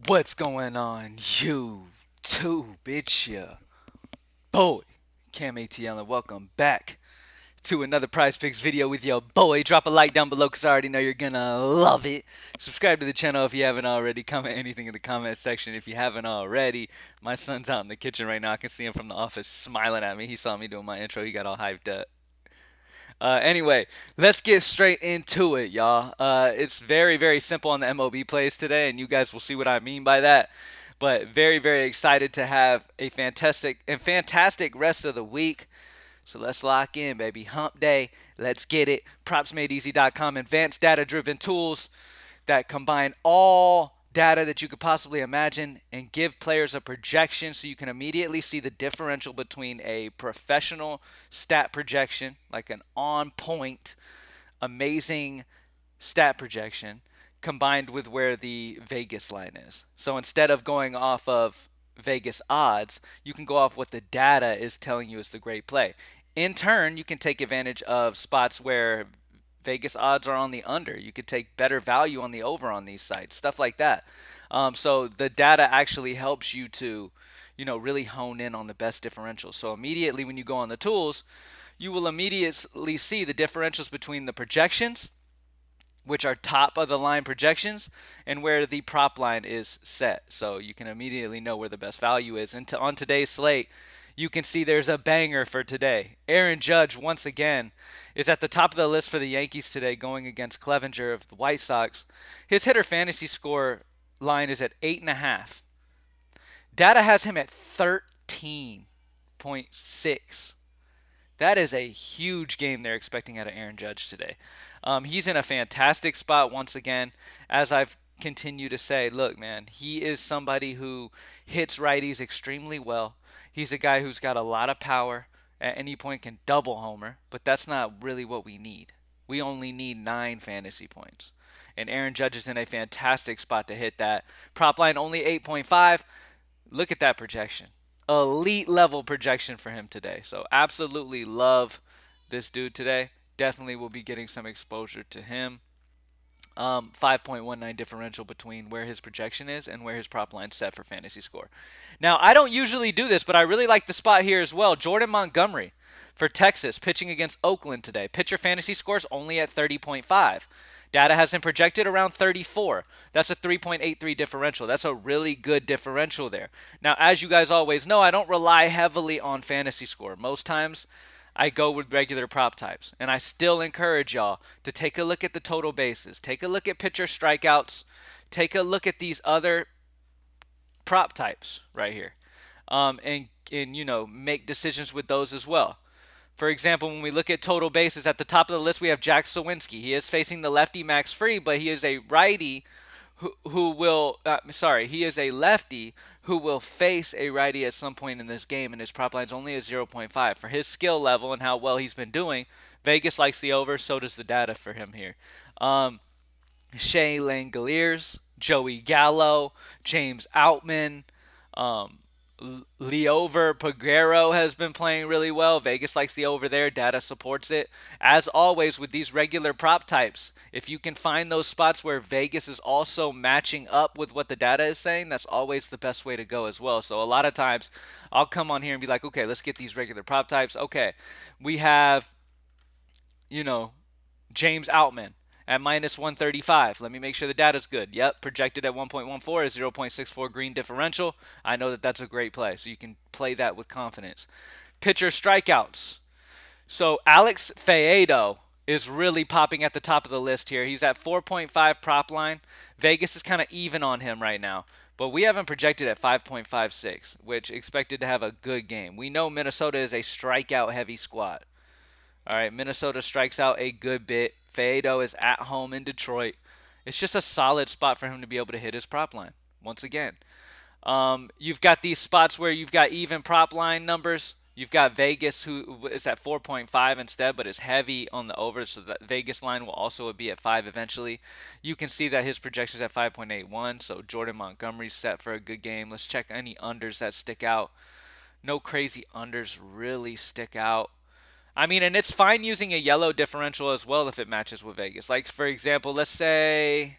What's going on, YouTube? It's your boy, Cam ATL, and welcome back to another Prize Picks video with your boy. Drop a like down below because I already know you're gonna love it. Subscribe to the channel if you haven't already. Comment anything in the comment section if you haven't already. My son's out in the kitchen right now. I can see him from the office smiling at me. He saw me doing my intro. He got all hyped up. Anyway, let's get straight into it, y'all. It's very, very simple on the MOB plays today, and you guys will see what I mean by that. But very, very excited to have a fantastic rest of the week. So let's lock in, baby. Hump day. Let's get it. PropsMadeEasy.com. Advanced data-driven tools that combine all data that you could possibly imagine and give players a projection so you can immediately see the differential between a professional stat projection, like an on point, amazing stat projection, combined with where the Vegas line is. So instead of going off of Vegas odds, you can go off what the data is telling you is the great play. In turn, you can take advantage of spots where Vegas odds are on the under. You could take better value on the over on these sites, stuff like that. So the data actually helps you to, really hone in on the best differentials. So immediately when you go on the tools, you will immediately see the differentials between the projections, which are top of the line projections, and where the prop line is set. So you can immediately know where the best value is. And on today's slate, you can see there's a banger for today. Aaron Judge, once again, is at the top of the list for the Yankees today, going against Clevenger of the White Sox. His hitter fantasy score line is at 8.5. Data has him at 13.6. That is a huge game they're expecting out of Aaron Judge today. He's in a fantastic spot once again. As I've continued to say, look, man, he is somebody who hits righties extremely well. He's a guy who's got a lot of power. At any point can double homer, but that's not really what we need. We only need 9 fantasy points. And Aaron Judge is in a fantastic spot to hit that. Prop line only 8.5. Look at that projection. Elite level projection for him today. So absolutely love this dude today. Definitely will be getting some exposure to him. 5.19 differential between where his projection is and where his prop line set for fantasy score. Now, I don't usually do this, but I really like the spot here as well. Jordan Montgomery for Texas pitching against Oakland today. Pitcher fantasy scores only at 30.5. Data has him projected around 34. That's a 3.83 differential. That's a really good differential there. Now, as you guys always know, I don't rely heavily on fantasy score. Most times, I go with regular prop types. And I still encourage y'all to take a look at the total bases, take a look at pitcher strikeouts, take a look at these other prop types right here, and make decisions with those as well. For example, when we look at total bases, at the top of the list we have Jack Sawinski. He is facing the lefty Max Free, but he is a righty who will he is a lefty who will face a righty at some point in this game, and his prop line's only a zero point 0.5. For his skill level and how well he's been doing, Vegas likes the over, so does the data for him here. Shea Langoliers, Joey Gallo, James Outman, um, Leover Peguero has been playing really well. Vegas likes the over there. Data supports it. As always with these regular prop types, if you can find those spots where Vegas is also matching up with what the data is saying, that's always the best way to go as well. So a lot of times I'll come on here and be like, okay, let's get these regular prop types. Okay, we have, you know, James Outman at minus 135. Let me make sure the data's good. Yep, projected at 1.14 is 0.64 green differential. I know that that's a great play, so you can play that with confidence. Pitcher strikeouts. So Alex Faedo is really popping at the top of the list here. He's at 4.5 prop line. Vegas is kind of even on him right now. But we have him projected at 5.56, which expected to have a good game. We know Minnesota is a strikeout heavy squad. All right, Minnesota strikes out a good bit. Faedo is at home in Detroit. It's just a solid spot for him to be able to hit his prop line once again. You've got these spots where you've got even prop line numbers. You've got Vegas, who is at 4.5 instead, but is heavy on the over, so that Vegas line will also be at 5 eventually. You can see that his projection is at 5.81, so Jordan Montgomery's set for a good game. Let's check any unders that stick out. No crazy unders really stick out. I mean, and it's fine using a yellow differential as well if it matches with Vegas. Like, for example, let's say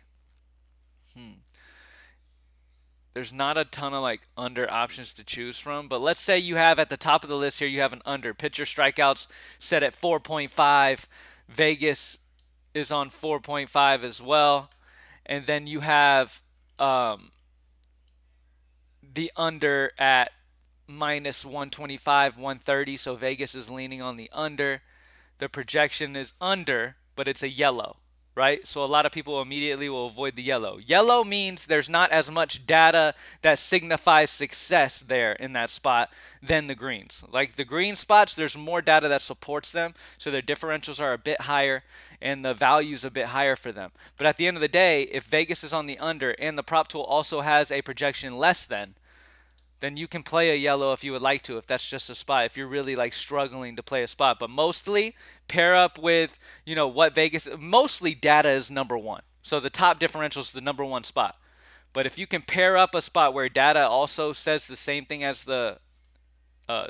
there's not a ton of like under options to choose from. But let's say you have at the top of the list here, you have an under. Pitcher strikeouts set at 4.5. Vegas is on 4.5 as well. And then you have the under at minus 125, 130. So Vegas is leaning on the under. The projection is under, but it's a yellow, right? So a lot of people immediately will avoid the yellow. Yellow means there's not as much data that signifies success there in that spot than the greens. Like the green spots, there's more data that supports them, so their differentials are a bit higher and the value's a bit higher for them. But at the end of the day, if Vegas is on the under and the prop tool also has a projection less than, then you can play a yellow if you would like to, if that's just a spot, if you're really like struggling to play a spot. But mostly pair up with, what Vegas, mostly data is number one. So the top differential is the number one spot. But if you can pair up a spot where data also says the same thing as the uh,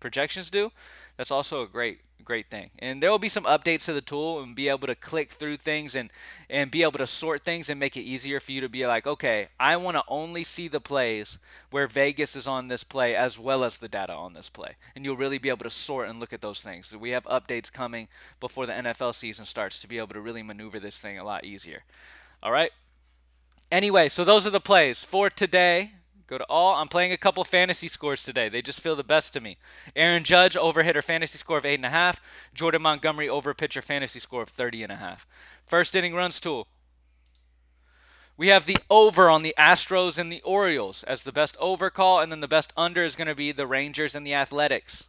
projections do, that's also a great thing. And there will be some updates to the tool and be able to click through things and be able to sort things and make it easier for you to be like, okay, I want to only see the plays where Vegas is on this play as well as the data on this play. And you'll really be able to sort and look at those things. So we have updates coming before the NFL season starts to be able to really maneuver this thing a lot easier. All right. Anyway, so those are the plays for today. Go to all. I'm playing a couple fantasy scores today. They just feel the best to me. Aaron Judge over hitter fantasy score of 8.5. Jordan Montgomery over pitcher fantasy score of 30.5. First inning runs tool. We have the over on the Astros and the Orioles as the best over call, and then the best under is going to be the Rangers and the Athletics.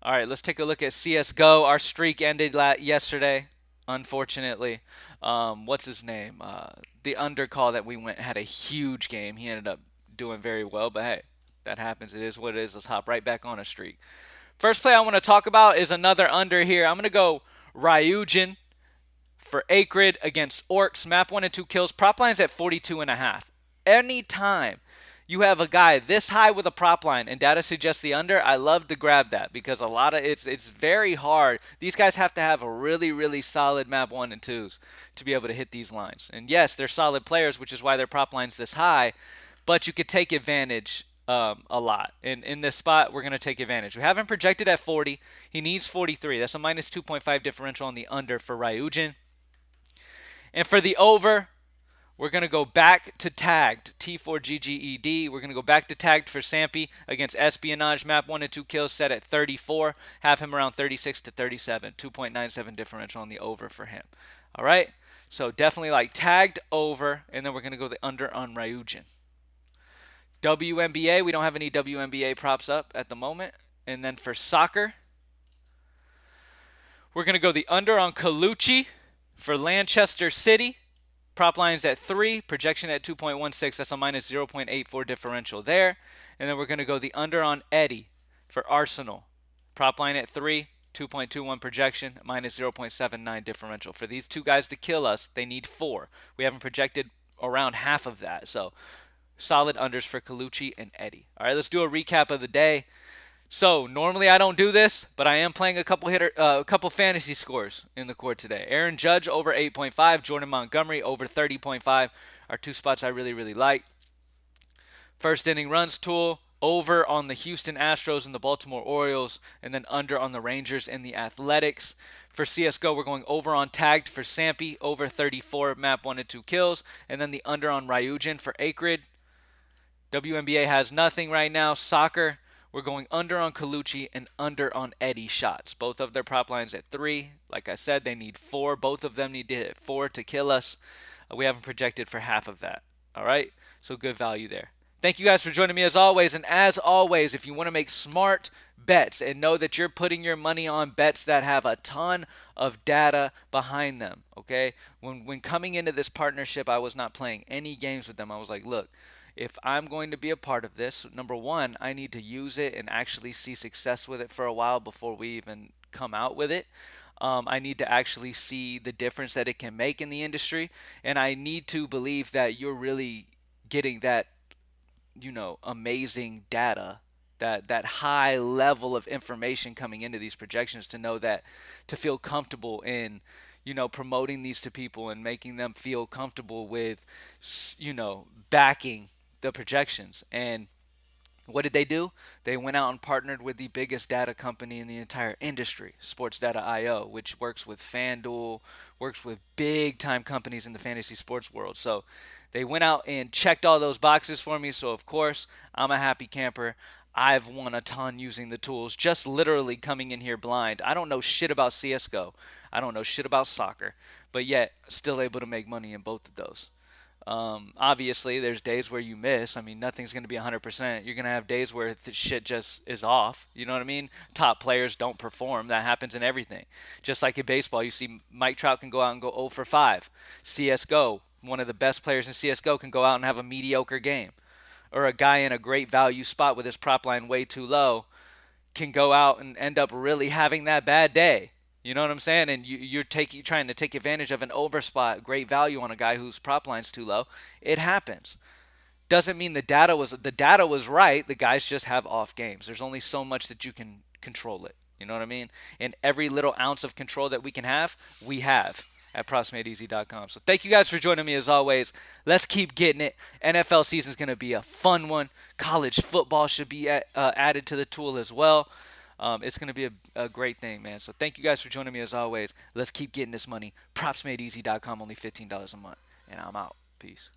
All right, let's take a look at Csgo. Our streak ended yesterday, unfortunately. What's his name? The under call that we went had a huge game. He ended up doing very well, but hey, that happens. It is what it is. Let's hop right back on a streak. First play I want to talk about is another under here. I'm going to go Ryujin for Acrid against Orcs. Map 1 and 2 kills. Prop line's at 42.5. Anytime you have a guy this high with a prop line and data suggests the under, I love to grab that because a lot of it's very hard. These guys have to have a really, really solid map 1 and 2s to be able to hit these lines. And yes, they're solid players, which is why their prop line's this high, but you could take advantage a lot. And in this spot, we're going to take advantage. We have him projected at 40. He needs 43. That's a minus 2.5 differential on the under for Ryujin. And for the over, we're going to go back to tagged, T4GGED. We're going to go back to tagged for Sampi against Espionage. Map 1 and 2 kills set at 34. Have him around 36 to 37. 2.97 differential on the over for him. All right? So definitely like tagged over, and then we're going to go the under on Ryujin. Wnba, we don't have any Wnba props up at the moment. And then for soccer, we're going to go the under on Colucci for Lancaster City. Prop line's at 3, projection at 2.16. That's a minus 0.84 differential there. And then we're going to go the under on Eddie for Arsenal. Prop line at 3, 2.21 projection, minus 0.79 differential. For these two guys to kill us, they need 4. We haven't projected around half of that. So solid unders for Colucci and Eddie. All right, let's do a recap of the day. So normally I don't do this, but I am playing a couple fantasy scores in the court today. Aaron Judge over 8.5, Jordan Montgomery over 30.5 are two spots I really, really like. First inning runs tool, over on the Houston Astros and the Baltimore Orioles, and then under on the Rangers and the Athletics. For CSGO, we're going over on tagged for Sampi, over 34, map 1 and 2 kills, and then the under on Ryujin for Acrid. WNBA has nothing right now. Soccer, we're going under on Colucci and under on Eddie shots. Both of their prop lines at 3. Like I said, they need 4. Both of them need to hit 4 to kill us. We haven't projected for half of that. All right? So good value there. Thank you guys for joining me as always. And as always, if you want to make smart bets and know that you're putting your money on bets that have a ton of data behind them, okay? When coming into this partnership, I was not playing any games with them. I was like, look, if I'm going to be a part of this, number one, I need to use it and actually see success with it for a while before we even come out with it. I need to actually see the difference that it can make in the industry, and I need to believe that you're really getting that, amazing data, that high level of information coming into these projections to know that, to feel comfortable in, promoting these to people and making them feel comfortable with, backing the projections. And what did they do? They went out and partnered with the biggest data company in the entire industry, Sports Data IO, which works with FanDuel, works with big time companies in the fantasy sports world. So they went out and checked all those boxes for me. So, of course, I'm a happy camper. I've won a ton using the tools, just literally coming in here blind. I don't know shit about CSGO. I don't know shit about soccer, but yet still able to make money in both of those. Obviously, there's days where you miss. I mean, nothing's going to be 100%. You're going to have days where the shit just is off. You know what I mean? Top players don't perform. That happens in everything. Just like in baseball, you see Mike Trout can go out and go 0 for 5. CSGO, one of the best players in CSGO, can go out and have a mediocre game. Or a guy in a great value spot with his prop line way too low can go out and end up really having that bad day. You know what I'm saying? And you're trying to take advantage of an overspot, great value on a guy whose prop line's too low. It happens. Doesn't mean the data was right. The guys just have off games. There's only so much that you can control it. You know what I mean? And every little ounce of control that we can have, we have at propsmadeeasy.com. So thank you guys for joining me as always. Let's keep getting it. NFL season is going to be a fun one. College football should be added to the tool as well. It's going to be a great thing, man. So thank you guys for joining me as always. Let's keep getting this money. Propsmadeeasy.com, only $15 a month. And I'm out. Peace.